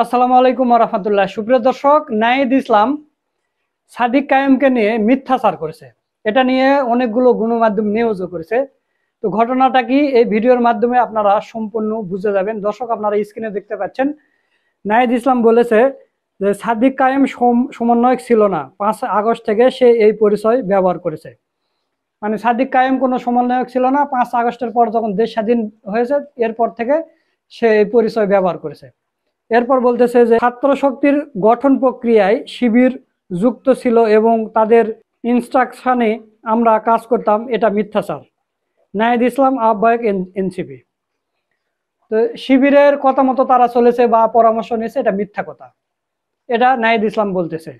আসসালামু আলাইকুম ওয়া রাহমাতুল্লাহ। সুপ্রিয় দর্শক, নাহিদ ইসলাম সাদিক কায়েমকে নিয়ে মিথ্যাচার করেছে। এটা নিয়ে অনেকগুলো গণমাধ্যম নিউজও করেছে। তো ঘটনাটা কি এই ভিডিওর মাধ্যমে আপনারা সম্পূর্ণ বুঝে যাবেন। দর্শক, আপনারা স্ক্রিনে দেখতে পাচ্ছেন, নাহিদ ইসলাম বলেছে যে সাদিক কায়েম সমন্বয়ক ছিল না, 5 আগস্ট থেকে সে এই পরিচয় ব্যবহার করেছে। মানে সাদিক কায়েম কোনো সমন্বয়ক ছিল না, 5 আগস্টের পর যখন দেশ স্বাধীন হয়েছে এরপর থেকে সে এই পরিচয় ব্যবহার করেছে। এরপর বলতেছে যে ছাত্র শক্তির গঠন প্রক্রিয়ায় শিবির যুক্ত ছিল এবং তাদের ইনস্ট্রাকশনে আমরা কাজ করতাম, এটা মিথ্যাচার। নাহিদ ইসলাম, আহ্বায়ক এনসিপি। তো শিবিরের কথা মতো তারা চলেছে বা পরামর্শ নিয়েছে, এটা মিথ্যা কথা, এটা নাহিদ ইসলাম বলতেছে।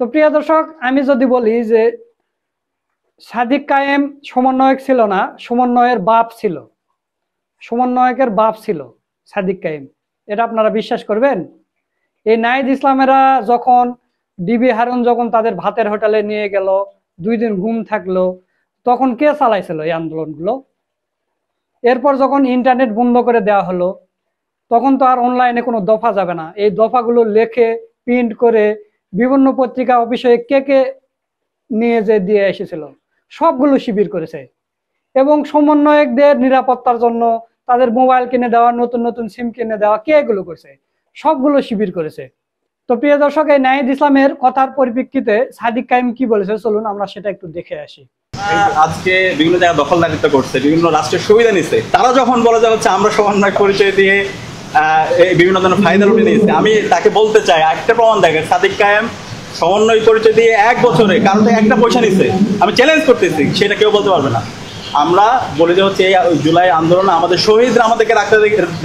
তো প্রিয় দর্শক, আমি যদি বলি যে সাদিক কায়েম সমন্বয়ক ছিল না, সমন্বয়ের বাপ ছিল, সমন্বয়কের বাপ ছিল সাদিক কায়েম, এটা আপনারা বিশ্বাস করবেন? এই নাহিদ ইসলামেরা যখন ডিবি হারুন যখন তাদের ভাতের হোটেলে নিয়ে গেল, 2 দিন ঘুম থাকলো, তখন কে চালাইছিল এই আন্দোলনগুলো? এরপর যখন ইন্টারনেট বন্ধ করে দেওয়া হলো, তখন তো আর অনলাইনে কোনো দফা যাবে না। এই দফাগুলো লেখে প্রিন্ট করে বিভিন্ন পত্রিকা অফিসে কে কে নিয়ে যে দিয়ে এসেছিল, সবগুলো শিবির করেছে। এবং সমন্বয়কদের নিরাপত্তার জন্য তাদের মোবাইল কিনে দেওয়া, নতুন নতুন সিম কিনে দেওয়া, কে এগুলো করেছে? সবগুলো শিবির করেছে। তো প্রিয় দর্শক, এই নাহিদ ইসলামের কথার পরিপ্রেক্ষিতে সাদিক কায়েম কি বলেছে, চলুন আমরা সেটা একটু দেখে আসি। আজকে বিভিন্ন জায়গায় দখলদারিত্ব করছে, বিভিন্ন রাষ্ট্রের সুবিধা নিচ্ছে, তারা যখন বলে যে হচ্ছে আমরা সমন্বয় পরিচয় দিয়ে বিভিন্ন ধরনের ফায়দা লুটে নিয়েছে, আমি তাকে বলতে চাই একটা প্রমাণ দেখেন। সাদিক কায়েম সমন্বয় পরিচয় দিয়ে 1 বছরে কারণ থেকে একটা পয়সা নিচ্ছে, আমি চ্যালেঞ্জ করতেছি, সেটা কেউ বলতে পারবে না। আমরা বলি যে হচ্ছে এই জুলাই আন্দোলনে আমাদের শহীদরা আমাদেরকে রাখতে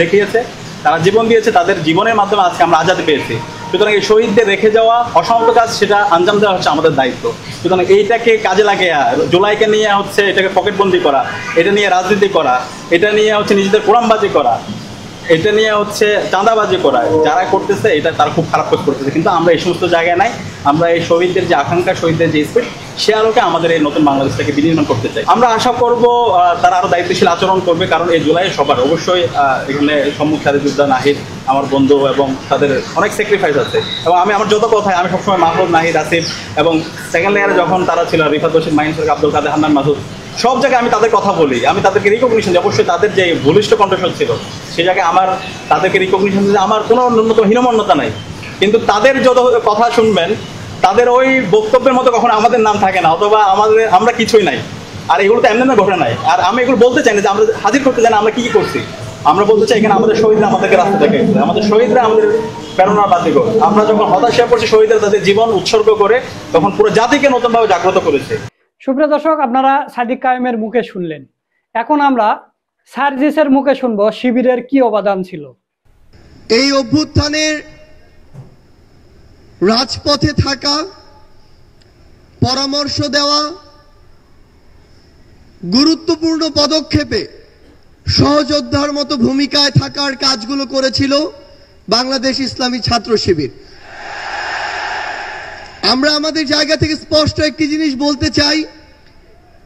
দেখিয়েছে, তারা জীবন দিয়েছে, তাদের জীবনের মাধ্যমে আজকে আমরা আজাদি পেয়েছি। সুতরাং এই শহীদদের রেখে যাওয়া অসমাপ্ত কাজ, সেটা আঞ্জাম দেওয়া হচ্ছে আমাদের দায়িত্ব। সুতরাং এইটাকে কাজে লাগিয়ে জুলাইকে নিয়ে হচ্ছে এটাকে পকেটবন্দি করা, এটা নিয়ে রাজনীতি করা, এটা নিয়ে হচ্ছে নিজেদের কোরআনবাজি করা, এটা নিয়ে হচ্ছে চাঁদাবাজি করা, যারা করতেছে এটা তারা খুব খারাপ কাজ করতেছে। কিন্তু আমরা এই সমস্ত জায়গায় নাই। আমরা এই শহীদদের যে আকাঙ্ক্ষা, শহীদদের যে স্পিড, সে আলোকে আমাদের এই নতুন বাংলাদেশটাকে বিনির্মাণ করতে চাই। আমরা আশা করব তারা আরো দায়িত্বশীল আচরণ করবে, কারণ এই জুলাই সবার অবশ্যই এখানে সম্মুখ সারি যোদ্ধা নাহিদ আমার বন্ধু, এবং তাদের অনেক স্যাক্রিফাইস আছে। এবং আমি আমার যত কথায় আমি সবসময় মাহফুজ, নাহিদ, আসিফ, এবং সেকেন্ড লেয়ারে যখন তারা ছিল রিফাত হোসেন, মাইন সরকার, আব্দুল কাদের, হান্নান মাসুদ, সব জায়গায় আমি তাদের কথা বলি, আমি তাদেরকে রিকগনিশন দিই। অবশ্যই তাদের যে বলিষ্ঠ কণ্ঠস্বর ছিল সেই জায়গায় আমার তাদেরকে রিকগনিশন দিতে আমার কোনো ন্যূনতম হীনমন্যতা নাই। কিন্তু তাদের যত কথা শুনবেন, তাদের ওই বক্তব্যের মতো কখনো আমাদের নাম থাকে না, অথবা আমরা কিছুই নাই। আর এগুলো তো এমনি ঘটে নাই। আর আমি এগুলো বলতে চাই না যে আমরা হাজির করতে চাই না আমরা কি করছি। আমরা বলতে চাই এখানে আমাদের শহীদরা আমাদেরকে রাস্তা দেখাইছে, আমাদের শহীদরা আমাদের প্রেরণার বাতিঘর। আমরা যখন হতাশা পড়ছি, শহীদরা তাদের জীবন উৎসর্গ করে তখন পুরো জাতিকে নতুনভাবে জাগ্রত করেছে। সুপ্রিয় দর্শক, আপনারা সাদিক কায়েমের মুখে শুনলেন, এখন আমরা সার্জিসের মুখে শুনবো শিবিরের কি অবদান ছিল। এই অভ্যুত্থানের রাজপথে থাকা, পরামর্শ দেওয়া, গুরুত্বপূর্ণ পদক্ষেপে সহযোদ্ধার মতো ভূমিকায় থাকার কাজগুলো করেছিল বাংলাদেশ ইসলামী ছাত্র শিবির। আমরা আমাদের জায়গা থেকে স্পষ্ট একটি জিনিস বলতে চাই,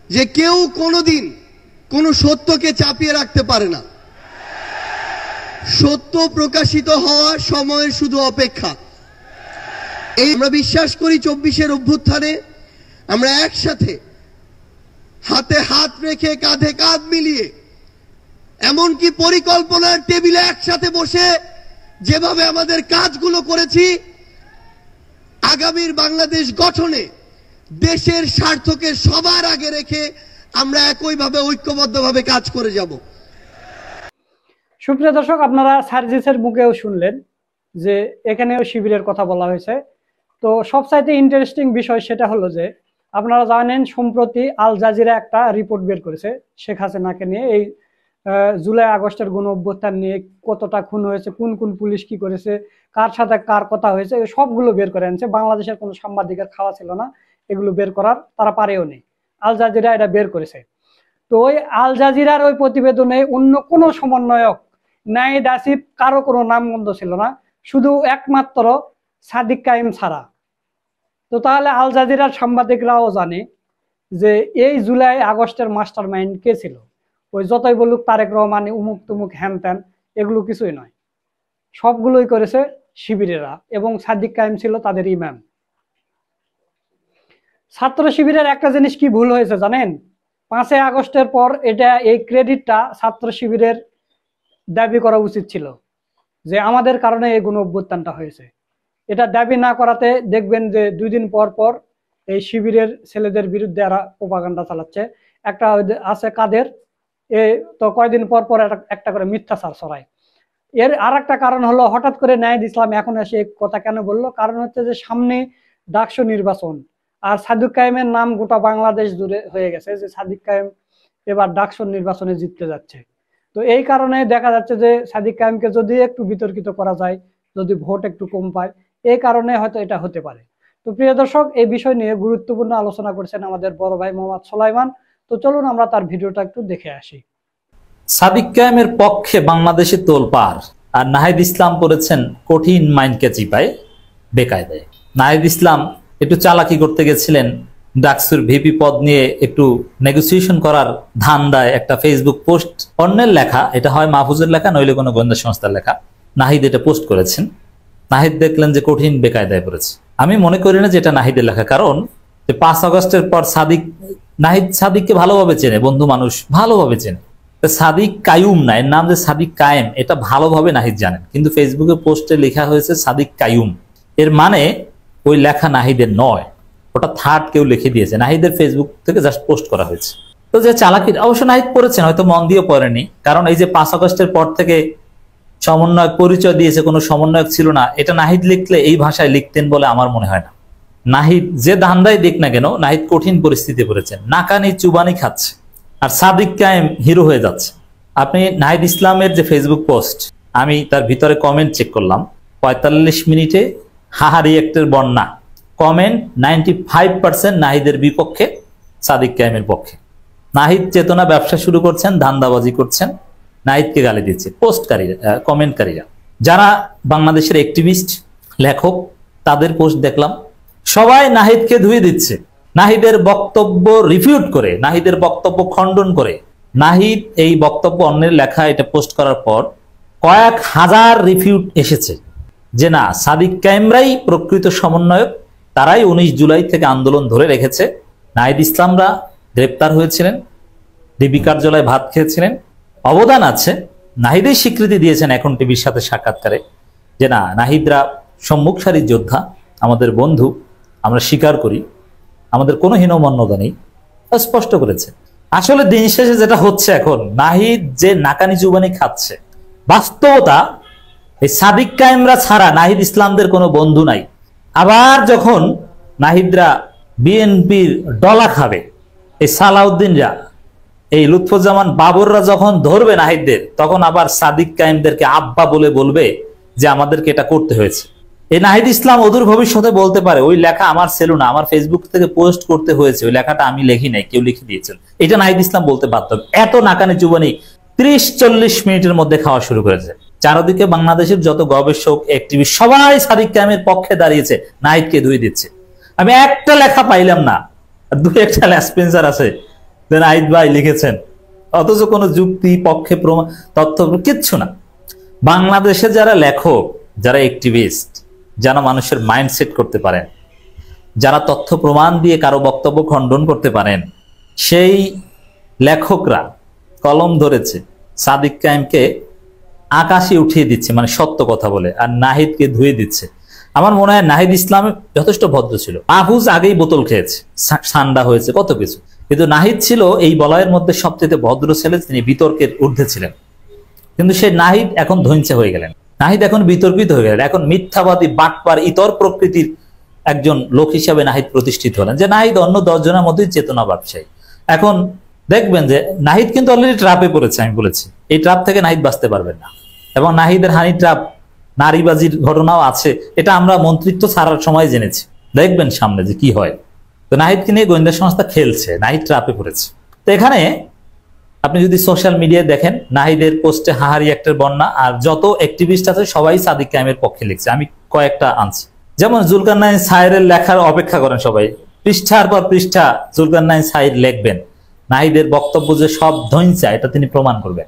যে কেউ কোনোদিন কোনো সত্যকে চাপিয়ে রাখতে পারে না। সত্য প্রকাশিত হওয়ার সময়ের শুধু অপেক্ষা। এই আমরা বিশ্বাস করি 24-এর অভ্যুত্থানে আমরা একসাথে হাতে হাত রেখে, কাঁধে কাঁধ মিলিয়ে, এমনকি পরিকল্পনার টেবিলে একসাথে বসে যেভাবে আমাদের কাজগুলো করেছি, আগামীর বাংলাদেশ গঠনে দেশের স্বার্থকে সবার আগে রেখে আমরা একইভাবে ঐক্যবদ্ধভাবে কাজ করে যাব। সুপ্রিয় দর্শক, আপনারা সার্জিসের মুখেও শুনলেন যে এখানেও শিবিরের কথা বলা হয়েছে। তো সবচাইতে ইন্টারেস্টিং বিষয় সেটা হলো যে আপনারা জানেন সম্প্রতি আল জাজিরা একটা রিপোর্ট বের করেছে শেখ হাসিনাকে নিয়ে, এই জুলাই আগস্টের গণ অভ্যুত্থান নিয়ে কতটা খুন হয়েছে, কোন কোন পুলিশ কি করেছে, কার সাথে কার কথা হয়েছে, সবগুলো বের করে আনছে। বাংলাদেশের কোনো সাংবাদিকের খাওয়া ছিল না এগুলো বের করার, তারা পারেও নেই। আল জাজিরা এটা বের করেছে। তো ওই আল জাজিরার ওই প্রতিবেদনে অন্য কোনো সমন্বয়ক, নাহিদ, আসিফ, কারো কোনো নামগন্ধ ছিল না, শুধু একমাত্র সাদিক কায়েম ছাড়া। তো তাহলে আল জাজিরার সাংবাদিকরাও জানে যে এই জুলাই আগস্টের মাস্টার মাইন্ড কে ছিল। ওই যতই বলুক তারেক রহমান, উমুক তুমুক, হ্যান ত্যান, এগুলো কিছুই নয়, সবগুলোই করেছে শিবিরেরা এবং সাদিক কায়েম ছিল তাদের ইমাম। ছাত্র শিবিরের একটা জিনিস কি ভুল হয়েছে জানেন? 5ই আগস্টের পর এই ক্রেডিটটা ছাত্র শিবিরের দাবি করা উচিত ছিল যে আমাদের কারণে এই গণ অভ্যুত্থানটা হয়েছে। এটা দাবি না করাতে দেখবেন যে 2 দিন পর পর এই শিবিরের ছেলেদের বিরুদ্ধে এরা প্রোপাগান্ডা চালাচ্ছে। একটা আছে কাদের, তো কয়দিন পর পর একটা করে মিথ্যাচার ছড়ায়। এর আর একটা কারণ হলো, হঠাৎ করে নাহিদ ইসলাম এখন এসে কথা কেন বললো? কারণ হচ্ছে যে সামনে ডাকসু নির্বাচন, আর সাদিক কায়েমের নাম গোটা বাংলাদেশ জুড়ে হয়ে গেছে যে সাদিক কায়েম এবার ডাকসু নির্বাচনে জিততে যাচ্ছে। তো এই কারণে দেখা যাচ্ছে যে সাদিক কায়েমকে যদি একটু বিতর্কিত করা যায়, যদি ভোট একটু কম পায়, এই কারণে হয়তো এটা হতে পারে। তো প্রিয় দর্শক, এই বিষয় নিয়ে গুরুত্বপূর্ণ আলোচনা করেছেন আমাদের বড় ভাই মোহাম্মদ সোলাইমান। তো চলুন আমরা তার ভিডিওটা একটু দেখে আসি। সাদিক কায়েমের পক্ষে বাংলাদেশে তোলপাড়, আর নাহিদ ইসলাম পড়েছেন কঠিন মাইনকে চিপায় বেকায়দায়। নাহিদ ইসলাম একটু চালাকি করতে গেছিলেন, ডাকসুর ভিপি পদ নিয়ে একটু নেগোসিয়েশন করার ধান্দায় একটা ফেসবুক পোস্ট, অন্যের লেখা, এটা হয় মাহফুজের লেখা নইলে কোনো গোয়েন্দা সংস্থার লেখা, নাহিদ এটা পোস্ট করেছেন। নাহিদ দেখলেন যে কঠিন বেকায়দায় পড়েছে। আমি মনে করি না যে এটা নাহিদের লেখা, কারণ 5 আগস্টের পর নাহিদ সাদিককে ভালোভাবে চেনে, বন্ধু মানুষ ভালোভাবে চেনে। সাদিক কায়ুম না, এর নাম যে সাদিক কায়েম, এটা ভালোভাবে নাহিদ জানেন, কিন্তু ফেসবুকে পোস্টে লেখা হয়েছে সাদিক কায়ুম। এর মানে ওই লেখা নাহিদের নয়, ওটা থার্ড কেউ লিখে দিয়েছে, নাহিদের ফেসবুক থেকে জাস্ট পোস্ট করা হয়েছে। তো যে চালাকি অবশ্য নাহিদ পড়েছেন, হয়তো মন দিয়ে পড়েনি, কারণ এই যে 5 আগস্টের পর থেকে সমন্বয়ক পরিচয় দিয়েছে, কোনো সমন্বয়ক ছিল না, এটা নাহিদ লিখলে এই ভাষায় লিখতেন বলে আমার মনে হয় না। নাহিদ যে ধান্দায় দিক না কেন, নাহিদ কঠিন পরিস্থিতি পড়েছেন, নাকানি চুবানি খাচ্ছে, আর সাদিক কায়েম হিরো হয়ে যাচ্ছে। আপনি নাহিদ ইসলামের যে ফেসবুক পোস্ট, আমি তার ভিতরে কমেন্ট চেক করলাম, 45 মিনিটে হাহারি একটের বন্যা কমেন্ট, 95% নাহিদের বিপক্ষে, সাদিক কায়েমের পক্ষে। নাহিদ চেতনা ব্যবসা শুরু করছেন, ধান্দাবাজি করছেন, নাহিদকে গালি দিচ্ছে পোস্টকারীরা, কমেন্টকারীরা, যারা বাংলাদেশের অ্যাক্টিভিস্ট লেখক, তাদের পোস্ট দেখলাম, সবাই নাহিদকে ধুয়ে দিচ্ছে, নাহিদের বক্তব্য রিফিউট করে, নাহিদের বক্তব্য খণ্ডন করে। নাহিদ এই বক্তব্য অন্যের লেখা এটা পোস্ট করার পর কয়েক হাজার রিফিউট এসেছে যে না, সাদিক কায়েমরাই প্রকৃত সমন্বয়ক, তারাই 19 জুলাই থেকে আন্দোলন ধরে রেখেছে। নাহিদ ইসলামরা গ্রেপ্তার হয়েছিলেন, ডিবি কার্যালয়ে ভাত খেয়েছিলেন, অবদান আছে। নাহিদের স্বীকৃতি দিয়েছেন এখন টিভির সাথে সাক্ষাৎকারে যে না, নাহিদরা সম্মুখ সারির যোদ্ধা, আমাদের বন্ধু, আমরা স্বীকার করি, আমাদের কোনো হীনমন্যতা নেই, স্পষ্ট করেছে। আসলে দিন শেষে যেটা হচ্ছে এখন, নাহিদ যে নাকানি চুবানি খাচ্ছে, বাস্তবতা এই সাদিক কায়েমরা ছাড়া নাহিদ ইসলামদের কোনো বন্ধু নাই। আবার যখন নাহিদরা বিএনপির ডলা খাবে, এই সালাউদ্দিনরা, এই লুৎফুজ্জামান বাবররা যখন ধরবে নাহিদদের, তখন আবার সাদিক কায়েমদেরকে আব্বা বলে বলবে যে আমাদেরকে এটা করতে হয়েছে। এই নাহিদ ইসলাম অদূর ভবিষ্যতে বলতে পারে ওই লেখা আমার ছিল না, আমার ফেসবুক থেকে পোস্ট করতে হয়েছে, ওই লেখাটা আমি লিখি নাই, কেউ লিখে দিয়েছেন। এটা নাহিদ ইসলাম বলতে বাধ্য। এত নাকানি চুবানি 30-40 মিনিটের মধ্যে খাওয়া শুরু করেছে। চারদিকে বাংলাদেশের যত গবেষক, অ্যাক্টিভিস্ট সবাই সাদিক কায়েমের পক্ষে দাঁড়িয়েছে, নাহিদকে ধুয়ে দিচ্ছে। আমি একটা লেখা পাইলাম না, 2-1টা লেসপেন্সার আছে নাহিদ ভাই লিখেছেন, অথচ কোনো যুক্তি, পক্ষে প্রমাণ, তথ্য কিচ্ছু না। বাংলাদেশে যারা লেখক, যারা অ্যাক্টিভিস্ট, যারা মানুষের মাইন্ডসেট করতে পারেন, যারা তথ্য প্রমাণ দিয়ে কারো বক্তব্য খণ্ডন করতে পারেন, সেই লেখকরা কলম ধরেছে সাদিক কায়েমকে আকাশে উঠিয়ে দিচ্ছে, মানে সত্য কথা বলে, আর নাহিদকে ধুয়ে দিচ্ছে। আমার মনে হয় নাহিদ ইসলাম যথেষ্ট ভদ্র ছিল, মাহফুজ আগেই বোতল খেয়েছে, ঠান্ডা হয়েছে, কত কিছু, কিন্তু নাহিদ ছিল এই বলয়ের মধ্যে সবচেয়ে ভদ্র ছেলে, তিনি বিতর্কের ঊর্ধ্বে ছিলেন। কিন্তু সেই নাহিদ এখন ধৈর্য হয়ে গেলেন, নাহিদ এখন বিতর্কিত হয়ে গেলেন, এখন মিথ্যাবাদী, বাটপার, ইতর প্রকৃতির একজন লোক হিসাবে নাহিদ প্রতিষ্ঠিত হলেন। যে নাহিদ অন্য 10 জনের মধ্যেই চেতনা ব্যবসায়ী। এখন দেখবেন যে নাহিদ কিন্তু অলরেডি ট্রাপে পড়েছে, আমি বলেছি এই ট্রাপ থেকে নাহিদ বাঁচতে পারবেন না। এবং নাহিদের হানি ট্রাপ, নারীবাজির ঘটনাও আছে, এটা আমরা মন্ত্রিত্ব ছাড়ার সময় জেনেছি, দেখবেন সামনে যে কি হয়। তো নাহিদকে নিয়ে গোয়েন্দা সংস্থা খেলছে, নাহিদ ট্রাপে পড়েছে। তো এখানে আপনি যদি সোশ্যাল মিডিয়ায় দেখেন, নাহিদের পোস্টে হাহারি একটার বন্যা, আর যত অ্যাক্টিভিস্ট আছে সবাই সাদিক কায়েমের পক্ষে লিখছে। আমি কয়েকটা আনছি, যেমন জুলকারনাইন সায়েরের লেখার অপেক্ষা করেন সবাই, পৃষ্ঠার পর পৃষ্ঠা জুলকারনাইন সায়ের লিখবেন, নাহিদের বক্তব্য যে সব ধৈঞ্চা, এটা তিনি প্রমাণ করবেন।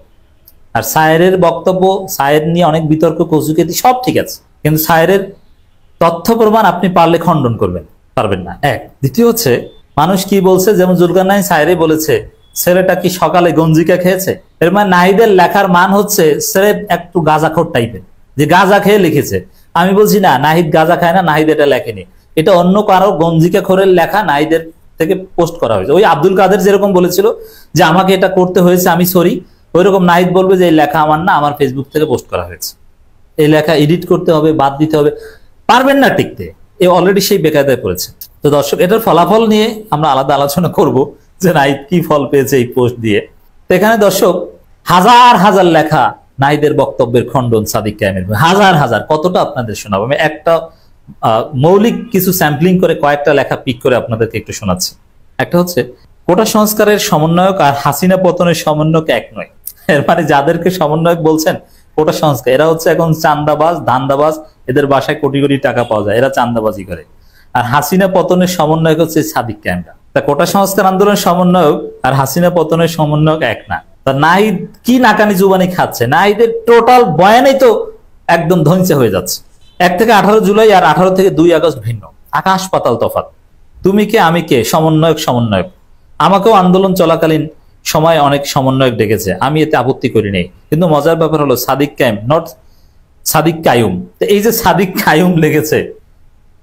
আর সায়েরের বক্তব্য, সায়ের নিয়ে অনেক বিতর্ক, কচুকেতি, সব ঠিক আছে, কিন্তু সায়েরের তথ্য প্রমাণ আপনি পারলে খণ্ডন করবেন, পারবেন না। এক। দ্বিতীয় হচ্ছে মানুষ কি বলছে, যেমন জুলকারনাইন সায়েরে বলেছে ছেলেটা কি সকালে গঞ্জিকা খেয়েছে, এর মানে নাহিদের লেখার মান হচ্ছে স্রেফ একটু গাঁজাখোর টাইপের, যে গাঁজা খেয়ে লিখেছে। আমি বলছি না, নাহিদ গাঁজা খায় না, নাহিদ এটা লেখেনি, এটা অন্য কারো গঞ্জিকা খোরের লেখা নাহিদের থেকে পোস্ট করা হয়েছে। ওই আব্দুল কাদের যেরকম বলেছিল যে আমাকে এটা করতে হয়েছে, আমি সরি, ওইরকম নাহিদ বলবে যে এই লেখা আমার না, আমার ফেসবুক থেকে পোস্ট করা হয়েছে, এই লেখা এডিট করতে হবে, বাদ দিতে হবে, পারবেন না টিকতে, এ অলরেডি সেই বেকায়দায় পড়েছে। তো দর্শক, এটার ফলাফল নিয়ে আমরা আলাদা আলোচনা করব যে নাহিদ কি ফল পেয়েছে এই পোস্ট দিয়ে। তো এখানে দর্শক হাজার হাজার লেখা নাহিদের বক্তব্যের খণ্ডন সাদিক কায়েমের, হাজার হাজার, কতটা আপনাদের শোনাবো। আমি একটা মৌলিক কিছু স্যাম্পলিং করে কয়েকটা লেখা পিক করে আপনাদেরকে একটু শোনাচ্ছি। একটা হচ্ছে কোটা সংস্কারের সমন্বয়ক আর হাসিনা পতনের সমন্বয়ক এক নয়। এর মানে যাদেরকে সমন্বয়ক বলছেন কোটা সংস্কার, এরা হচ্ছে এখন চান্দাবাজ, ধান্দাবাজ, এদের বাসায় কোটি কোটি টাকা পাওয়া যায়, এরা চান্দাবাজি করে। আর হাসিনা পতনের সমন্বয়ক হচ্ছে সাদিক কায়েমরা। তা কোটা সংস্কার আন্দোলনের সমন্বয়ক আর হাসিনা পতনের সমন্বয়ক এক না। তা নাহিদ কি নাকানি জুবানি খাচ্ছে, নাহিদের টোটাল বয়ানেই তো একদম ধ্বংস হয়ে যাচ্ছে। 1 থেকে 18 জুলাই আর 18 থেকে 2 আগস্ট ভিন্ন, আকাশ পাতাল তফাৎ। তুমি কে আমি কে, সমন্বয়ক সমন্বয়ক। আমাকেও আন্দোলন চলাকালীন সময় অনেক সমন্বয়ক ডেকেছে, আমি এতে আপত্তি করি নাই। কিন্তু মজার ব্যাপার হলো সাদিক কায়েম, নট সাদিক কায়ুম। তো এই যে সাদিক কায়ুম লেগেছে,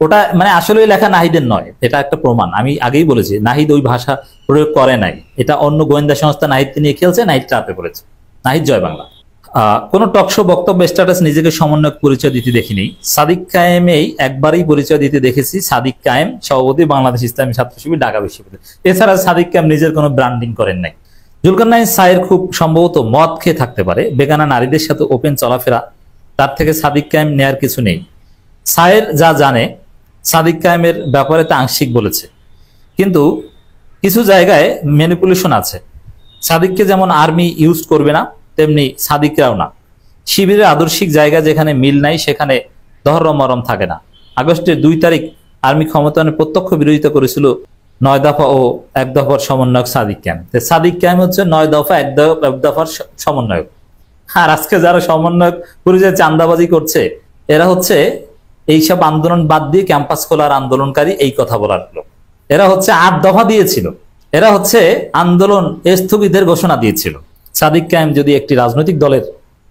ওটা মানে আসলে লেখা নাহিদের নয়, এটা একটা প্রমাণ। আমি আগেই বলেছি নাহিদ ওই ভাষা প্রয়োগ করে নাই, এটা অন্য গোয়েন্দা সংস্থা নাহিদকে নিয়ে খেলছে, নাহিদ চাপে পড়েছে। নাহিদ জয় বাংলা। কোন টকশো বক্তব্য স্ট্যাটাস নিজেকে সমন্বয়ক পরিচয় দিতে দেখিনি। সাদিক কায়েমেই একবারই পরিচয় দিতে দেখেছি। সাদিক কায়েম সভাপতি বাংলাদেশ ইসলামী ছাত্র শিবির, ঢাকা বিশ্ববিদ্যালয়। এছাড়া সাদিক কায়েম নিজের কোনো ব্র্যান্ডিং করেন নাই। জুলকারনাইন সায়ের খুব সম্ভবত মদ খেয়ে থাকতে পারে, বেগানা নারীদের সাথে ওপেন চলাফেরা, তার থেকে সাদিক কায়েম নেয়ার কিছু নেই। সায়ের যা জানে সাদিক কায়েমের ব্যাপারে তা আংশিক বলেছে, কিন্তু কিছু জায়গায় ম্যানিপুলেশন আছে। সাদিককে যেমন আর্মি ইউজ করবে না, তেমনি সাদিকরাও না। শিবিরের আদর্শিক জায়গা যেখানে মিল নাই, সেখানে ধর্ম মরম থাকে না। আগস্টের 2 তারিখ আর্মি ক্ষমতায়নের প্রত্যক্ষ বিরোধিতা করেছিল 9 দফা ও 1 দফার সমন্বয়ক সাদিক কায়েম। সাদিক কায়েম হচ্ছে 9 দফা 1 দফার সমন্বয়ক। আর আজকে যারা সমন্বয়ক পরিচয় চান্দাবাজি করছে, এরা হচ্ছে এইসব আন্দোলন বাদ দিয়ে ক্যাম্পাস খোলার আন্দোলনকারী, এই কথা বলার লোক। এরা হচ্ছে 8 দফা দিয়েছিল, এরা হচ্ছে আন্দোলন স্থগিতের ঘোষণা দিয়েছিল। সাদিক কায়েম যদি একটি রাজনৈতিক দলের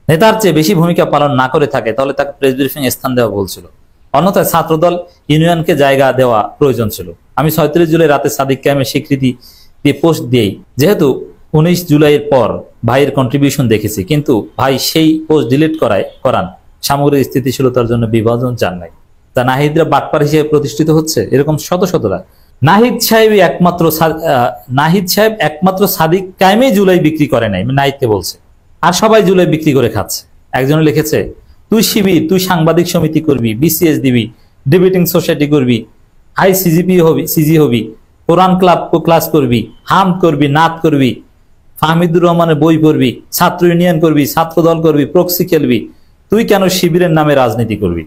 নেতার চেয়ে বেশি ভূমিকা পালন না করে থাকে, তাহলে তাকে প্রেস ব্রিফিং স্থান দেওয়া বলছিল। অন্যথায় ছাত্রদল ইউনিয়নকে জায়গা দেওয়া প্রয়োজন ছিল। আমি 36 জুলাই রাতে সাদিক কায়েমের স্বীকৃতি দিয়ে পোস্ট দিয়েই, যেহেতু 19 জুলাইয়ের পর ভাইয়ের কন্ট্রিবিউশন দেখেছি, কিন্তু ভাই সেই পোস্ট ডিলিট করান সামগ্রিক স্থিতিশীলতার জন্য বিভাজন চান নাই। তা নাহিদরা বাটপার হিসেবে প্রতিষ্ঠিত হচ্ছে, এরকম শত শতরা। নাহিদ সাহেব একমাত্র সাদিক কায়েমই জুলাই বিক্রি করে নাই, নাহিদকে বলছে, আর সবাই জুলাই বিক্রি করে খাচ্ছে। একজনে লিখেছে, তুই শিবির, তুই সাংবাদিক সমিতি করবি, বিসিএস দিবি, ডিবেটিং সোসাইটি করবি, হাই সিজি হবি, কোরআন ক্লাস করবি, হাম করবি, নাত করবি, ফাহমিদুর রহমানের বই পড়বি, ছাত্র ইউনিয়ন করবি, ছাত্র দল করবি, প্রক্সি খেলবি, তুই কেন শিবিরের নামে রাজনীতি করবি?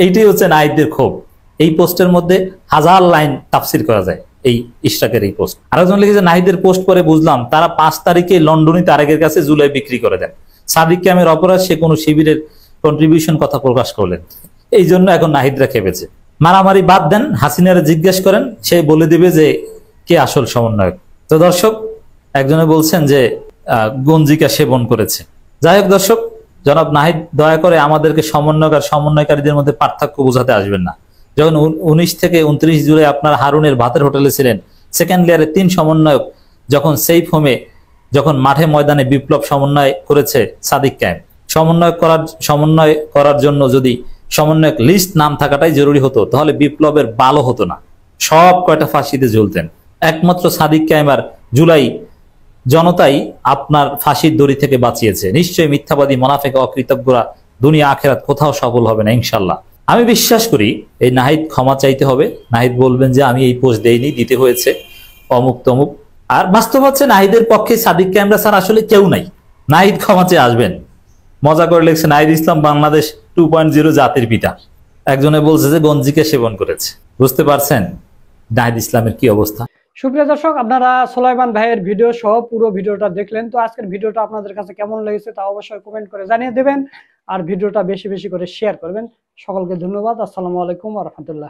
এইটাই হচ্ছে নাহিদের ক্ষোভ। এই পোস্টের মধ্যে হাজার লাইন তাফসির করা যায় এই ইশরাকের এই পোস্ট। আরেকজন লিখেছে, নাহিদের পোস্ট পরে বুঝলাম তারা 5 তারিখে লন্ডনে তারেকের কাছে জুলাই বিক্রি করে দেন। সাদিক কায়েমের অপরাধ, সে কোনো শিবিরের কন্ট্রিবিউশন কথা প্রকাশ করলেন, এই জন্য এখন নাহিদরা খেপেছে। মারামারি বাদ দেন, হাসিনারা জিজ্ঞেস করেন, সে বলে দিবে যে কে আসল সমন্বয়ক। তো দর্শক, একজনে বলছেন যে গঞ্জিকা সেবন করেছে। যাই হোক দর্শক, জনাব নাহিদ দয়া করে আমাদেরকে সমন্বয়ক আর সমন্বয়কারীদের মধ্যে পার্থক্য বোঝাতে আসবেন না। যখন 19 থেকে 29 জুলাই আপনার হারুনের ভাতের হোটেলে ছিলেন, সেকেন্ড লেয়ারে 3 সমন্বয়ক যখন সেফ হোমে, যখন মাঠে ময়দানে বিপ্লব সমন্বয় করেছে সাদিক কায়েম। সমন্বয় করার জন্য যদি সমন্বয়ক লিস্ট নাম থাকাটাই জরুরি হতো, তাহলে বিপ্লবের বালও হতো না, সব কয়টা ফাঁসিতে ঝুলতেন। একমাত্র সাদিক কায়েম আর জুলাই জনতাই আপনার ফাঁসির দড়ি থেকে বাঁচিয়েছে। নিশ্চয়ই মিথ্যাবাদী, মোনাফেক, অকৃতজ্ঞরা দুনিয়া আখেরাত কোথাও সফল হবে না ইনশাল্লাহ। আমি বিশ্বাস করি এই নাহিদ ক্ষমা চাইতে হবে। নাহিদ বলবেন যে আমি এই পোস্ট দেইনি, দিতে হয়েছে অমুক তমুক। আর বাস্তব হচ্ছে নাহিদের পক্ষে সাদিক কায়েমরা স্যার আসলে কেউ নাই। নাহিদ ক্ষমা চেয়ে আসবেন। মজা করে লিখছে, নাহিদ ইসলাম বাংলাদেশ 2.0 জাতির পিতা। একজনে বলছে যে গঞ্জিকে সেবন করেছে। বুঝতে পারছেন নাহিদ ইসলামের কি অবস্থা? সুপ্রিয় দর্শক, আপনারা সোলাইমান ভাইয়ের ভিডিও সহ পুরো ভিডিওটা দেখলেন। তো আজকের ভিডিওটা আপনাদের কাছে কেমন লেগেছে তা অবশ্যই কমেন্ট করে জানিয়ে দেবেন, আর ভিডিওটা বেশি বেশি করে শেয়ার করবেন। সকলকে ধন্যবাদ। আসসালামু আলাইকুম ওয়া রাহমাতুল্লাহ।